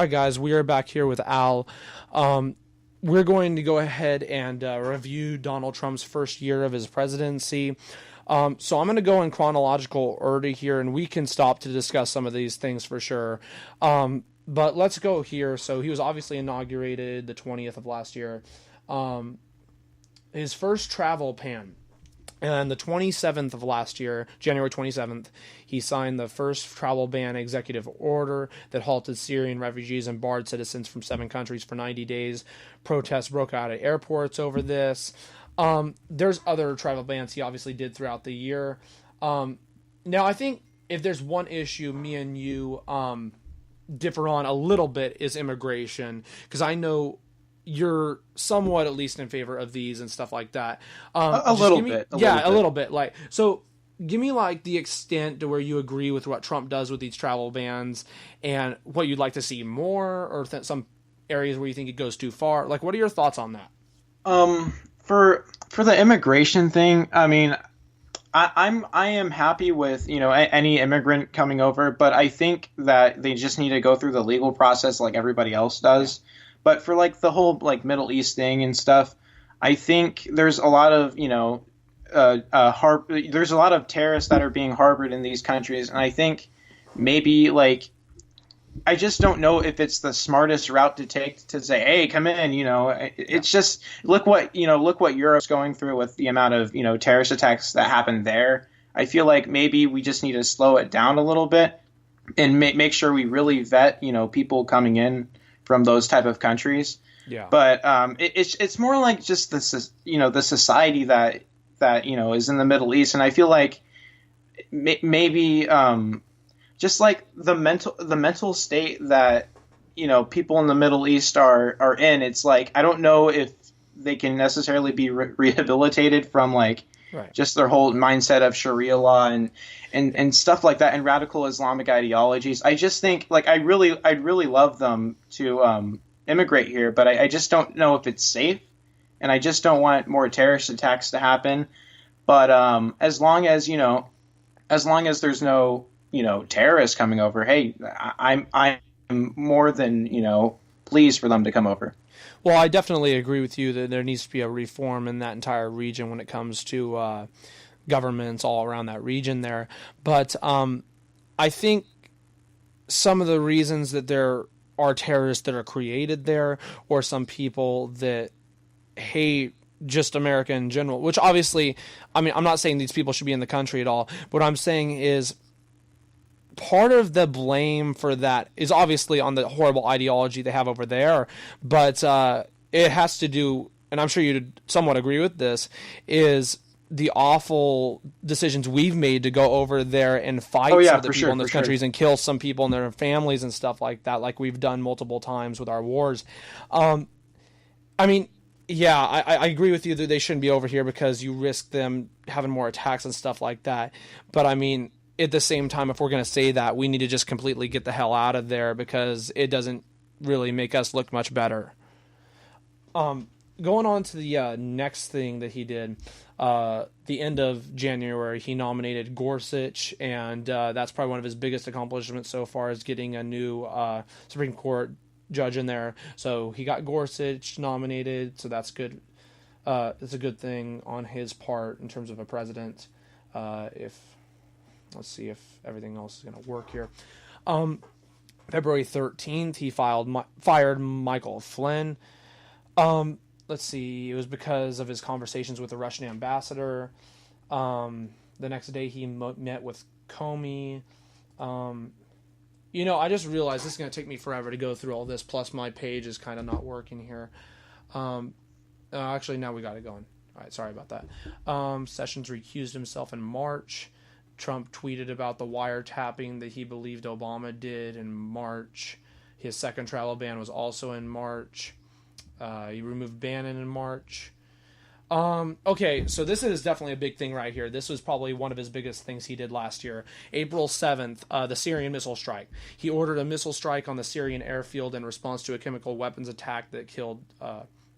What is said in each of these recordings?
All right, guys, we are back here with Al. We're going to go ahead and review Donald Trump's first year of his presidency. So I'm going to go in chronological order here, and we can stop to discuss some of these things for sure. But let's go here. So he was obviously inaugurated the 20th of last year. His first travel ban. And the 27th of last year, January 27th, he signed the first travel ban executive order that halted Syrian refugees and barred citizens from 7 countries for 90 days. Protests broke out at airports over this. There's other travel bans he obviously did throughout the year. Now, I think if there's one issue me and you differ on a little bit is immigration, because I know you're somewhat at least in favor of these and stuff like that. A little bit. A little bit. Like, so give me like the extent to where you agree with what Trump does with these travel bans and what you'd like to see more, or some areas where you think it goes too far. Like, what are your thoughts on that? For the immigration thing, I mean, I am happy with, any immigrant coming over, but I think that they just need to go through the legal process like everybody else does. But for like the whole like Middle East thing and stuff, I think there's a lot of there's a lot of terrorists that are being harbored in these countries, and I think maybe like I just don't know if it's the smartest route to take to say, hey, come in. It's just look what Europe's going through with the amount of terrorist attacks that happened there. I feel like maybe we just need to slow it down a little bit and make sure we really vet people coming in from those type of countries. Yeah. But it's more like just the society that is in the Middle East, and I feel like maybe just like the mental state that people in the Middle East are in. It's like I don't know if they can necessarily be rehabilitated from like just their whole mindset of Sharia law and stuff like that, and radical Islamic ideologies. I just think like I'd really love them to immigrate here, but I just don't know if it's safe, and I just don't want more terrorist attacks to happen. But as long as there's no terrorists coming over, hey, I'm more than pleased for them to come over. Well, I definitely agree with you that there needs to be a reform in that entire region when it comes to governments all around that region there. But I think some of the reasons that there are terrorists that are created there, or some people that hate just America in general, which obviously, I mean, I'm not saying these people should be in the country at all. What I'm saying is part of the blame for that is obviously on the horrible ideology they have over there, but it has to do, and I'm sure you'd somewhat agree with this, is the awful decisions we've made to go over there and fight some of the people in those countries and kill some people and their families and stuff like that, like we've done multiple times with our wars. I mean, yeah, I agree with you that they shouldn't be over here because you risk them having more attacks and stuff like that. But I mean, at the same time, if we're going to say that, we need to just completely get the hell out of there because it doesn't really make us look much better. Going on to the next thing that he did, the end of January, he nominated Gorsuch, and that's probably one of his biggest accomplishments so far is getting a new Supreme Court judge in there. So he got Gorsuch nominated, so that's good. It's a good thing on his part in terms of a president. Let's see if everything else is going to work here. February 13th, he fired Michael Flynn. Let's see, it was because of his conversations with the Russian ambassador. The next day, he met with Comey. I just realized this is going to take me forever to go through all this, plus my page is kind of not working here. Actually, now we got it going. All right, sorry about that. Sessions recused himself in March. Trump tweeted about the wiretapping that he believed Obama did in March. His second travel ban was also in March. He removed Bannon in March. Okay, so this is definitely a big thing right here. This was probably one of his biggest things he did last year. April 7th, the Syrian missile strike. He ordered a missile strike on the Syrian airfield in response to a chemical weapons attack that killed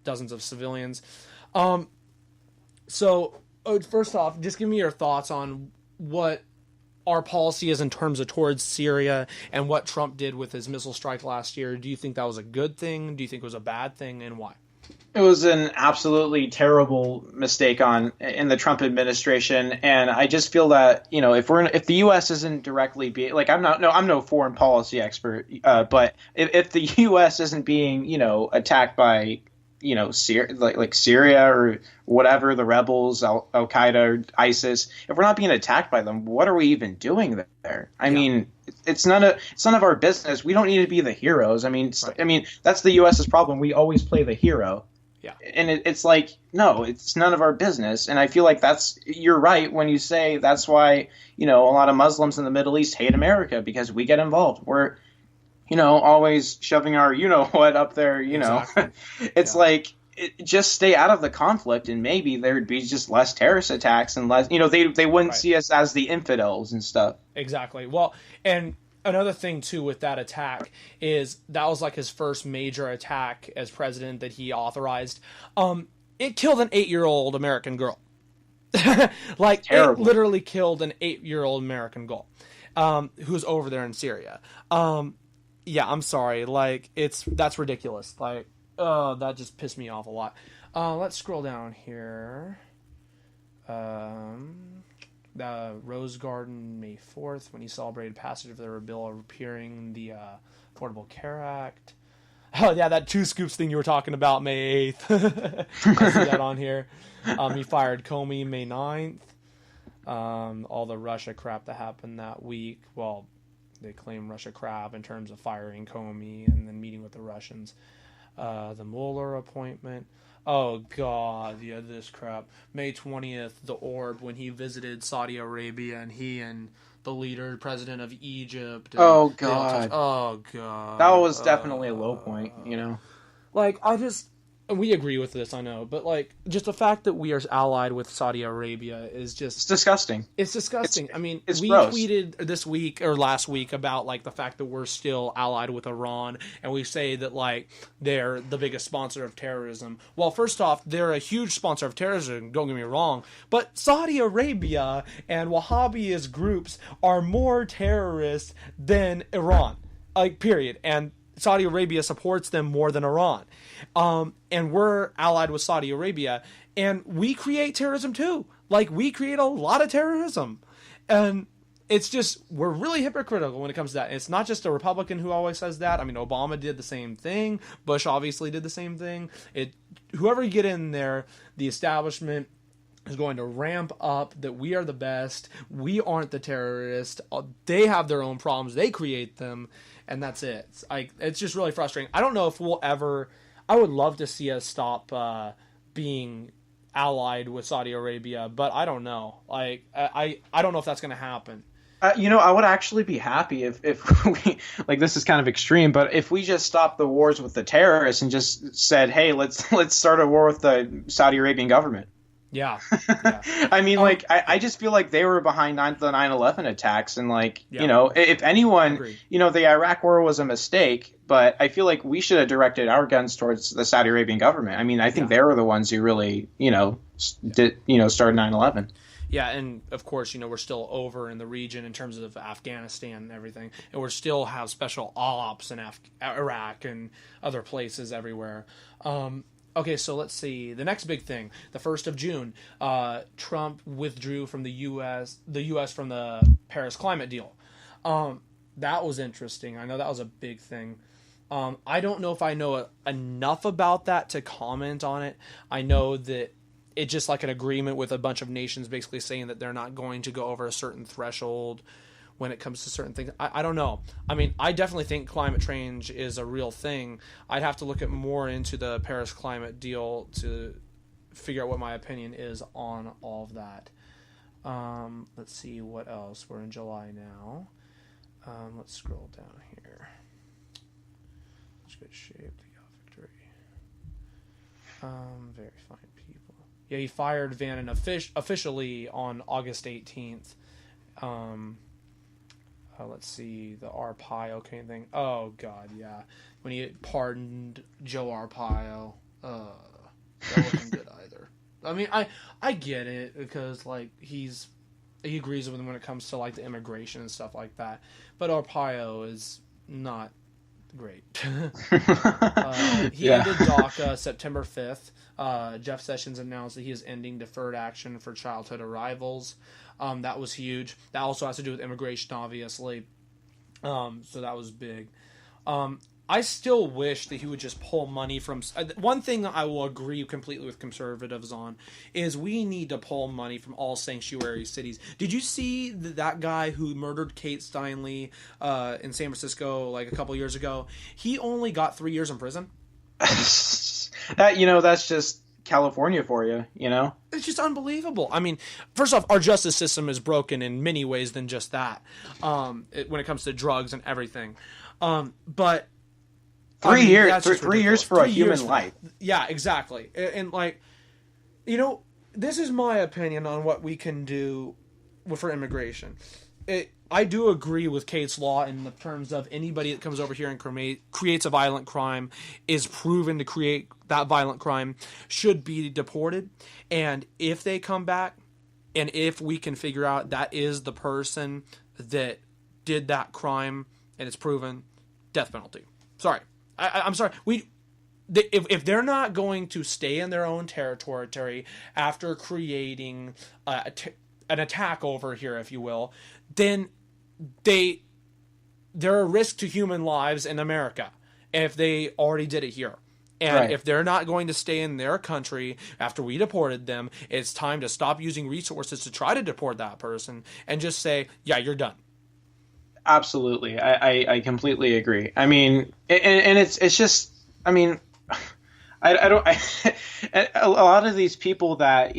dozens of civilians. So, first off, just give me your thoughts on what our policy is in terms of towards Syria and what Trump did with his missile strike last year? Do you think that was a good thing? Do you think it was a bad thing, and why? It was an absolutely terrible mistake in the Trump administration, and I just feel that if the U.S. isn't directly being like I'm no foreign policy expert, but if the U.S. isn't being attacked by Syria or whatever, the rebels, Al Qaeda, ISIS, if we're not being attacked by them, what are we even doing there? I mean, it's none of our business. We don't need to be the heroes. I mean that's the U.S.'s problem. We always play the hero. Yeah. And it's like, no, it's none of our business. And I feel like you're right when you say that's why, a lot of Muslims in the Middle East hate America, because we get involved. We're, always shoving our, what up there, Exactly. It's like, just stay out of the conflict, and maybe there'd be just less terrorist attacks and less, they wouldn't see us as the infidels and stuff. Exactly. Well, and another thing too with that attack is that was like his first major attack as president that he authorized. It killed an 8-year-old American girl. Like, terrible. It literally killed an 8-year-old American girl, who's over there in Syria. Yeah, I'm sorry. Like, that's ridiculous. Like, that just pissed me off a lot. Let's scroll down here. The Rose Garden, May 4th, when he celebrated passage of the bill repealing the Affordable Care Act. Oh, yeah, that 2 scoops thing you were talking about, May 8th. I see that on here. He fired Comey May 9th. All the Russia crap that happened that week. Well, they claim Russia crap in terms of firing Comey and then meeting with the Russians. The Mueller appointment. Oh, God, yeah, this crap. May 20th, the Orb, when he visited Saudi Arabia, and he and the leader, president of Egypt. Oh, God. Oh, God. That was definitely a low point, Like, we agree with this, I know, but, like, just the fact that we are allied with Saudi Arabia is just... It's disgusting. It's disgusting. It's we gross. Tweeted this week, or last week, about, like, the fact that we're still allied with Iran, and we say that, like, they're the biggest sponsor of terrorism. Well, first off, they're a huge sponsor of terrorism, don't get me wrong, but Saudi Arabia and Wahhabist groups are more terrorists than Iran. Like, period. And Saudi Arabia supports them more than Iran. And we're allied with Saudi Arabia, and we create terrorism too. Like, we create a lot of terrorism. And it's just, we're really hypocritical when it comes to that. And it's not just a Republican who always says that. I mean, Obama did the same thing. Bush obviously did the same thing. Whoever you get in there, the establishment is going to ramp up that we are the best. We aren't the terrorists. They have their own problems. They create them. And that's it. It's just really frustrating. I don't know if we'll ever... I would love to see us stop being allied with Saudi Arabia, but I don't know. Like, I don't know if that's going to happen. I would actually be happy if we, like, this is kind of extreme, but if we just stopped the wars with the terrorists and just said, hey, let's start a war with the Saudi Arabian government. Yeah. I mean, I just feel like they were behind the 9/11 attacks, and Yeah. If anyone, Agreed. The Iraq war was a mistake, but I feel like we should have directed our guns towards the Saudi Arabian government. I mean, I think they were the ones who really, started 9/11. Yeah, and of course, we're still over in the region in terms of Afghanistan and everything, and we still have special ops in Iraq and other places everywhere. Okay, so let's see. The next big thing, the 1st of June, Trump withdrew from the U.S. From the Paris climate deal. That was interesting. I know that was a big thing. I don't know if I know enough about that to comment on it. I know that it's just like an agreement with a bunch of nations basically saying that they're not going to go over a certain threshold when it comes to certain things. I don't know. I mean, I definitely think climate change is a real thing. I'd have to look at more into the Paris climate deal to figure out what my opinion is on all of that. Let's see what else. We're in July now. Let's scroll down here. Let's get shape. Victory. Very fine people. Yeah, he fired Bannon officially on August 18th. Let's see, the Arpaio thing. Oh, God, yeah. When he pardoned Joe Arpaio. That wasn't good either. I mean, I get it, because, like, he's he agrees with him when it comes to like the immigration and stuff like that. But Arpaio is not great. He Yeah. ended DACA September 5th. Jeff Sessions announced that he is ending deferred action for childhood arrivals. That was huge. That also has to do with immigration, obviously. So that was big. I still wish that he would just pull money from... One thing I will agree completely with conservatives on is we need to pull money from all sanctuary cities. Did you see that guy who murdered Kate Steinle in San Francisco like a couple years ago? He only got 3 years in prison. That's just California for you, you know? It's just unbelievable. I mean, first off, our justice system is broken in many ways than just that when it comes to drugs and everything. But... 3 years, 3 years for a human life. Yeah, exactly. And like, this is my opinion on what we can do for immigration. I do agree with Kate's law in the terms of anybody that comes over here and creates a violent crime, is proven to create that violent crime, should be deported. And if they come back, and if we can figure out that is the person that did that crime and it's proven, death penalty. Sorry. I'm sorry. If they're not going to stay in their own territory after creating an attack over here, if you will, then they're a risk to human lives in America if they already did it here. And right. If they're not going to stay in their country after we deported them, it's time to stop using resources to try to deport that person and just say, yeah, you're done. Absolutely. I completely agree. I mean, and it's just, I mean, a lot of these people that,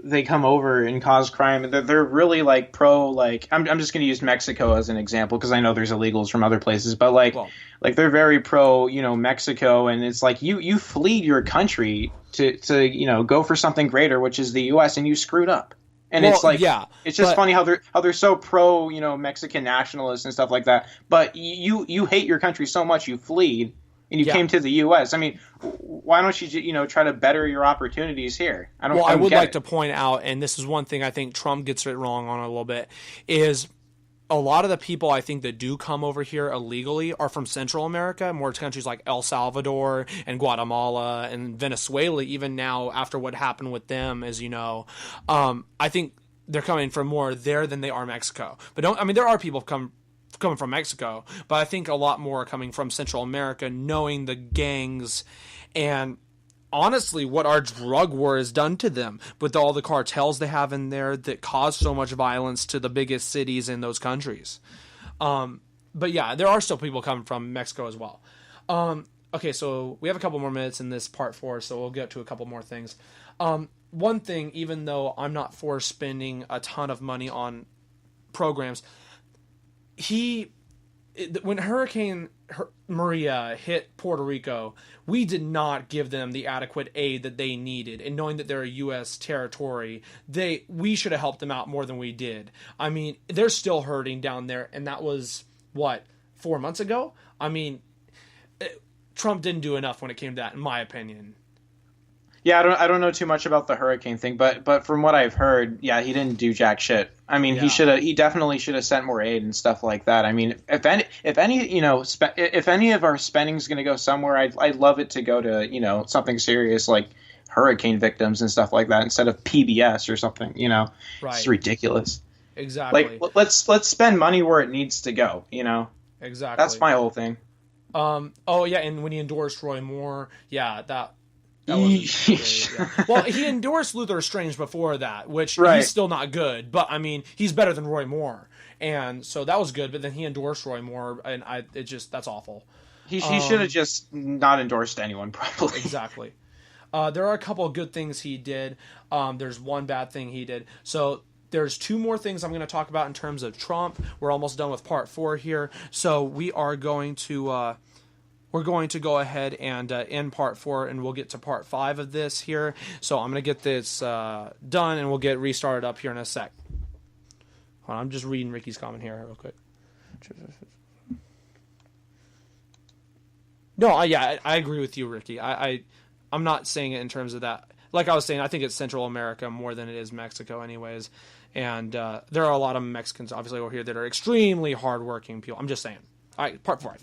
they come over and cause crime, they're really like pro, like, I'm just going to use Mexico as an example because I know there's illegals from other places, but like they're very pro, Mexico. And it's like you fled your country to go for something greater, which is the U.S., and you screwed up. And it's like, it's just funny how they're so pro, Mexican nationalists and stuff like that. But you hate your country so much you fled and you came to the U.S. I mean, why don't you try to better your opportunities here? I would like to point out, and this is one thing I think Trump gets it wrong on a little bit, is a lot of the people I think that do come over here illegally are from Central America, more countries like El Salvador and Guatemala and Venezuela, even now after what happened with them, as you know. I think they're coming from more there than they are Mexico. But there are people coming from Mexico, but I think a lot more are coming from Central America, knowing the gangs and honestly what our drug war has done to them with all the cartels they have in there that cause so much violence to the biggest cities in those countries. But yeah, there are still people coming from Mexico as well. Okay, so we have a couple more minutes in this part 4, so we'll get to a couple more things. One thing, even though I'm not for spending a ton of money on programs, when Hurricane Maria hit Puerto Rico, we did not give them the adequate aid that they needed. And knowing that they're a U.S. territory, we should have helped them out more than we did. I mean, they're still hurting down there, and that was, 4 months ago? I mean, Trump didn't do enough when it came to that, in my opinion. Yeah, I don't know too much about the hurricane thing, but from what I've heard, yeah, he didn't do jack shit. I mean, he definitely should have sent more aid and stuff like that. I mean, if any of our spending is going to go somewhere, I'd love it to go to something serious like hurricane victims and stuff like that instead of PBS or something. Right. It's ridiculous. Exactly. Like let's spend money where it needs to go. Exactly. That's my whole thing. Oh yeah, and when he endorsed Roy Moore, that wasn't great, yeah. Well, he endorsed Luther Strange before that, which he's still not good, but I mean, he's better than Roy Moore, and so that was good. But then he endorsed Roy Moore, and that's awful. He should have just not endorsed anyone, probably. Exactly. There are a couple of good things he did. There's one bad thing he did. So there's 2 more things I'm going to talk about in terms of Trump. We're almost done with part 4 here, so we are going to. We're going to go ahead and end part 4, and we'll get to part 5 of this here. So I'm going to get this done, and we'll get restarted up here in a sec. Hold on, I'm just reading Ricky's comment here real quick. No, I agree with you, Ricky. I'm not saying it in terms of that. like I was saying, I think it's Central America more than it is Mexico, anyways. And there are a lot of Mexicans, obviously, over here that are extremely hardworking people. I'm just saying. All right, part 5.